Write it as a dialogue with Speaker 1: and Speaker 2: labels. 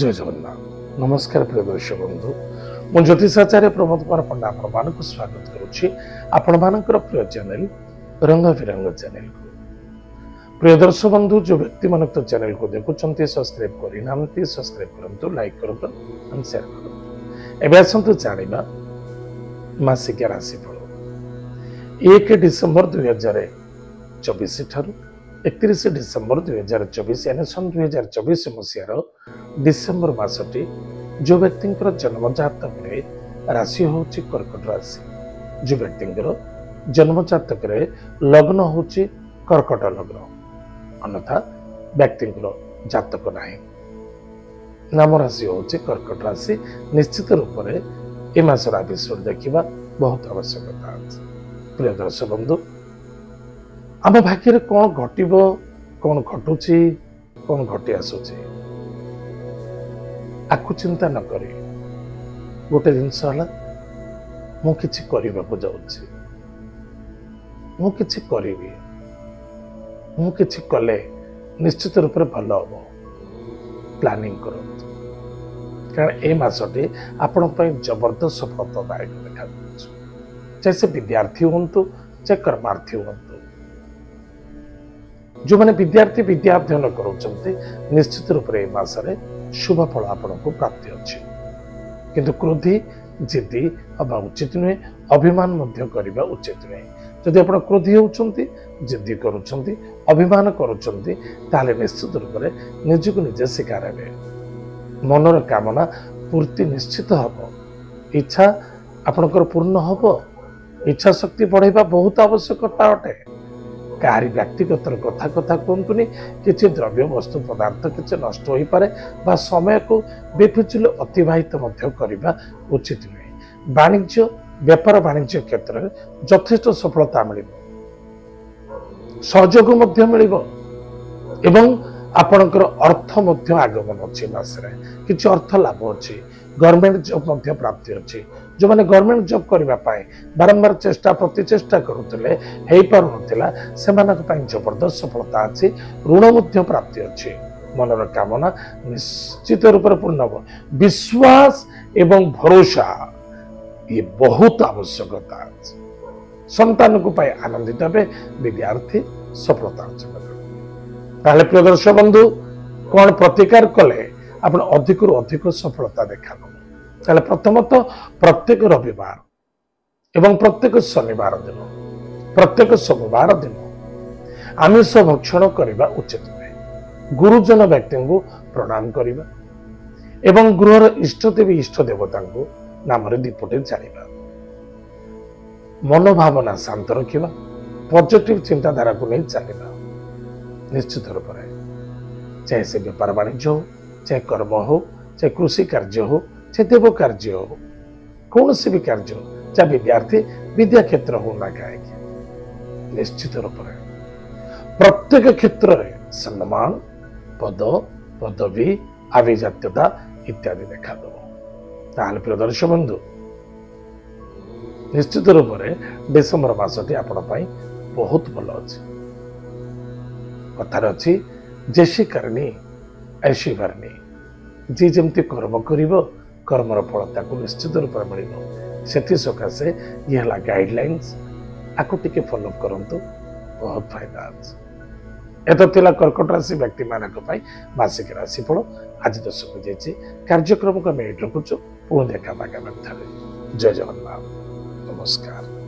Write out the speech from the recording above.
Speaker 1: जय जगन्नाथ नमस्कार प्रिय दर्शक बंधु मु ज्योतिषाचार्य प्रमोद कुमार पंडा आपण स्वागत करुच्ची आपण मानकर प्रिय चैनल रंग बिरंग चैनल को प्रिय दर्शक बंधु जो व्यक्ति मन तो चैनल को देखुंत सब्सक्राइब करना सब्सक्राइब करूँ लाइक करूँ शेयर करूँ एवं आसतु जाना मासिक राशिफल 1 डिसेम्बर 2024 ठारू 31 डिसेम्बर 2024 यानी सन 2024 मसीहार डिसेम्बर मासटी जो व्यक्ति जन्म जातक राशि हूँ कर्कट राशि जो व्यक्ति जन्म जातक लग्न हूँ कर्कट लग्न अन्यथा व्यक्ति जातक ना नाम राशि हूँ कर्कट राशि निश्चित रूप से ए मासर एपिसोड देखा बहुत आवश्यकता प्रिय दर्शक बंधु आम भाग्य कौन घटब कौन घटुची कौन घटी आसूची आपको चिंता न करी गोटे जिनस मुझे कले निश्चित रूप से भल हम प्लानिंग करूँ कारण ए मसटी आपण जबरदस्त सफलतादायक देखा चाहे से विद्यार्थी हूँ चाहे कर्मार्थी हूँ जो मैंने विद्यार्थी विद्या अध्ययन कर निश्चित रूप से मसरे शुभ फल आपन को प्राप्ति अच्छी किंतु क्रोधी जिद्दी हवा उचित नुहे अभिमान करने उचित नुहे जदि आप क्रोधी होती जिद्दी करुँच अभिमान करुँच निश्चित रूप से निजक निजे शिकार हे मनर कामना पूर्ति निश्चित हम इच्छा आपणकर पूर्ण हम इच्छा शक्ति बढ़ाइबा बहुत आवश्यकता अटे कहारी व्यक्तिगत कथा कथा कहतुनि किसी द्रव्य वस्तु पदार्थ किसी नष्ट हो पारे बा समय को बेफिजुल अतिवाहित करने उचित नुहे वाणिज्य व्यापार वाणिज्य क्षेत्र में यथेष्ट सफलता मिल सहयोग एवं आपणकर अर्थ आगमन अच्छी मासरे किसी अर्थ लाभ अच्छी गवर्नमेंट जॉब प्राप्ति अच्छी जो मैंने गवर्नमेंट जॉब करने बारंबार चेष्टा प्रतिचेष्टा करुले से जबरदस्त सफलता अच्छी ऋण प्राप्ति अच्छी मनर कामना निश्चित रूप से पूर्ण हो विश्वास एवं भरोसा ये बहुत आवश्यकता संतान को पाई आनंदित हे विद्यार्थी सफलता अर्जन प्रिय दर्शक बंधु कौन प्रतिकार कले आप अधिक रु अधिक सफलता देखा प्रथमतः प्रत्येक रविवार एवं प्रत्येक शनिवार दिन प्रत्येक सोमवार दिन आमिष भक्षण करने उचित नुहे गुरुजन व्यक्ति को प्रणाम करने एवं गृहर इष्टदेवी इष्ट देवता को नाम दीपटे जाना मनोभावना शांत रखा पॉजिटिव चिंताधारा को नहीं चलना निश्चित रूप से चाहे से व्यापार वाणिज्य हो चाहे कर्म हो चाहे कृषि कार्य हो चाहे देव कार्य हो कौन सी भी कार्य हो चाहे विद्यार्थी विद्या क्षेत्र हो ना कहीं निश्चित रूप से प्रत्येक क्षेत्र में सम्मान पद पदवी आभिजात्यता इत्यादि देखा दब प्रिय दर्शक बंधु निश्चित रूप से डिसेम्बर मासटी आपण बहुत भल अच्छी कथार अच्छी जैसी करनी ऐसी भरनी जी जमती कर्म करिवो कर्मर फल ताकू निश्चित रूप से मिल से सकाशे ये है गाइडलाइंस आपको टिके फॉलो करंतु बहुत फायदा अच्छे एत थिला कर्कट राशि व्यक्ति मानक मासिक राशिफल आज दर्शक जाइए कार्यक्रम को आम रखुचु पुणी देखा आगामी जय जगन्नाथ नमस्कार।